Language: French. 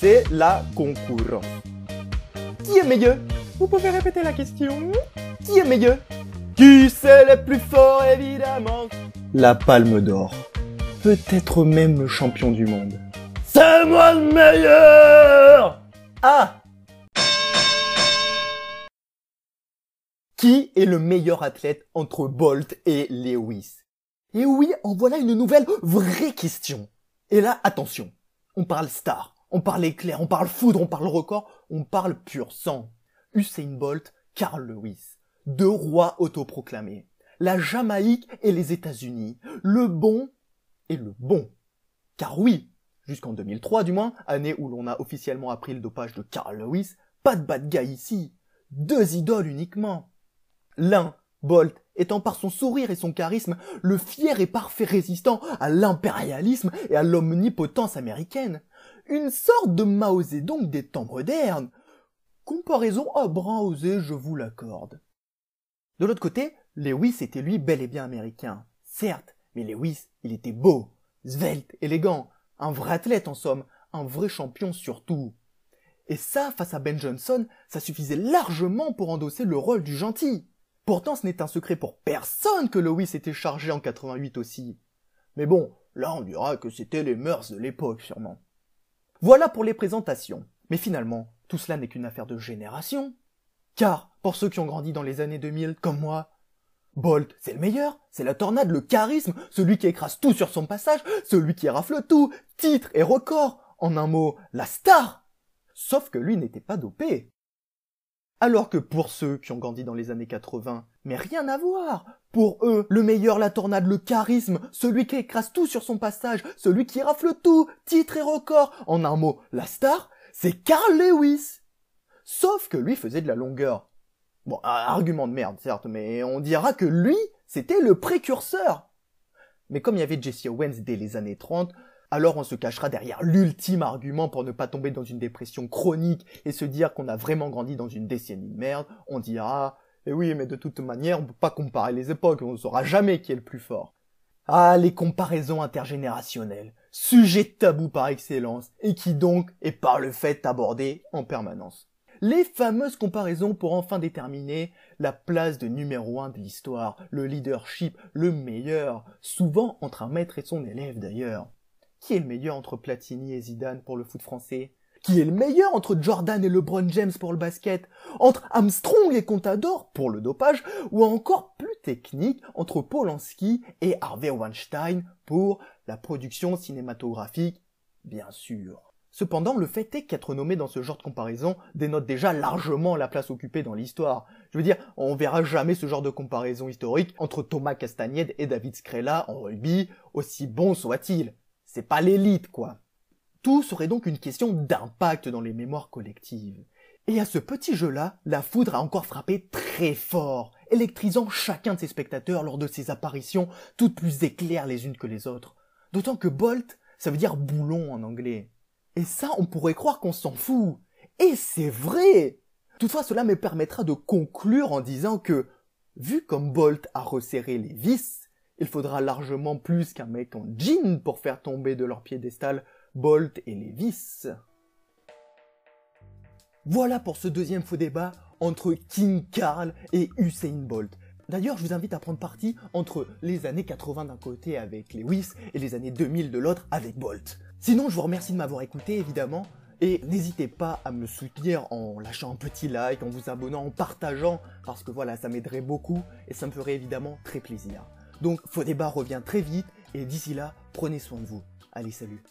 c'est la concurrence. Qui est meilleur? Vous pouvez répéter la question? Qui est meilleur? Qui c'est le plus fort, évidemment? La Palme d'Or. Peut-être même le champion du monde. C'est moi le meilleur! Ah! Qui est le meilleur athlète entre Bolt et Lewis? Et oui, en voilà une nouvelle vraie question. Et là, attention, on parle star, on parle éclair, on parle foudre, on parle record, on parle pur sang. Usain Bolt, Carl Lewis, deux rois autoproclamés. La Jamaïque et les États-Unis, le bon et le bon. Car oui, jusqu'en 2003 du moins, année où l'on a officiellement appris le dopage de Carl Lewis, pas de bad guy ici, deux idoles uniquement. L'un, Bolt, étant par son sourire et son charisme le fier et parfait résistant à l'impérialisme et à l'omnipotence américaine. Une sorte de Mao Zedong des temps modernes. Comparaison à brin osé, je vous l'accorde. De l'autre côté, Lewis était lui bel et bien américain. Certes, mais Lewis, il était beau, svelte, élégant, un vrai athlète en somme, un vrai champion surtout. Et ça, face à Ben Johnson, ça suffisait largement pour endosser le rôle du gentil. Pourtant, ce n'est un secret pour personne que Lewis était chargé en 88 aussi. Mais bon, là on dira que c'était les mœurs de l'époque sûrement. Voilà pour les présentations. Mais finalement, tout cela n'est qu'une affaire de génération. Car, pour ceux qui ont grandi dans les années 2000, comme moi, Bolt, c'est le meilleur, c'est la tornade, le charisme, celui qui écrase tout sur son passage, celui qui rafle tout, titre et record, en un mot, la star. Sauf que lui n'était pas dopé. Alors que pour ceux qui ont grandi dans les années 80, mais rien à voir. Pour eux, le meilleur, la tornade, le charisme, celui qui écrase tout sur son passage, celui qui rafle tout, titre et record, en un mot, la star, c'est Carl Lewis. Sauf que lui faisait de la longueur. Bon, argument de merde, certes, mais on dira que lui, c'était le précurseur. Mais comme il y avait Jesse Owens dès les années 30, alors on se cachera derrière l'ultime argument pour ne pas tomber dans une dépression chronique et se dire qu'on a vraiment grandi dans une décennie de merde. On dira, eh oui, mais de toute manière, on peut pas comparer les époques, on ne saura jamais qui est le plus fort. Ah, les comparaisons intergénérationnelles, sujet tabou par excellence, et qui donc est par le fait abordé en permanence. Les fameuses comparaisons pour enfin déterminer la place de numéro 1 de l'histoire, le leadership, le meilleur, souvent entre un maître et son élève d'ailleurs. Qui est le meilleur entre Platini et Zidane pour le foot français? Qui est le meilleur entre Jordan et LeBron James pour le basket? Entre Armstrong et Contador pour le dopage? Ou encore plus technique entre Polanski et Harvey Weinstein pour la production cinématographique, bien sûr. Cependant, le fait est qu'être nommé dans ce genre de comparaison dénote déjà largement la place occupée dans l'histoire. Je veux dire, on verra jamais ce genre de comparaison historique entre Thomas Castagnède et David Skrela en rugby, aussi bon soit-il. C'est pas l'élite, quoi. Tout serait donc une question d'impact dans les mémoires collectives. Et à ce petit jeu-là, la foudre a encore frappé très fort, électrisant chacun de ses spectateurs lors de ses apparitions, toutes plus éclairs les unes que les autres. D'autant que Bolt, ça veut dire boulon en anglais. Et ça, on pourrait croire qu'on s'en fout. Et c'est vrai! Toutefois, cela me permettra de conclure en disant que, vu comme Bolt a resserré les vis, il faudra largement plus qu'un mec en jean pour faire tomber de leur piédestal Bolt et Lewis. Voilà pour ce deuxième faux débat entre King Carl et Usain Bolt. D'ailleurs, je vous invite à prendre parti entre les années 80 d'un côté avec Lewis et les années 2000 de l'autre avec Bolt. Sinon, je vous remercie de m'avoir écouté, évidemment, et n'hésitez pas à me soutenir en lâchant un petit like, en vous abonnant, en partageant, parce que voilà, ça m'aiderait beaucoup et ça me ferait évidemment très plaisir. Donc, Faux Débat revient très vite, et d'ici là, prenez soin de vous. Allez, salut!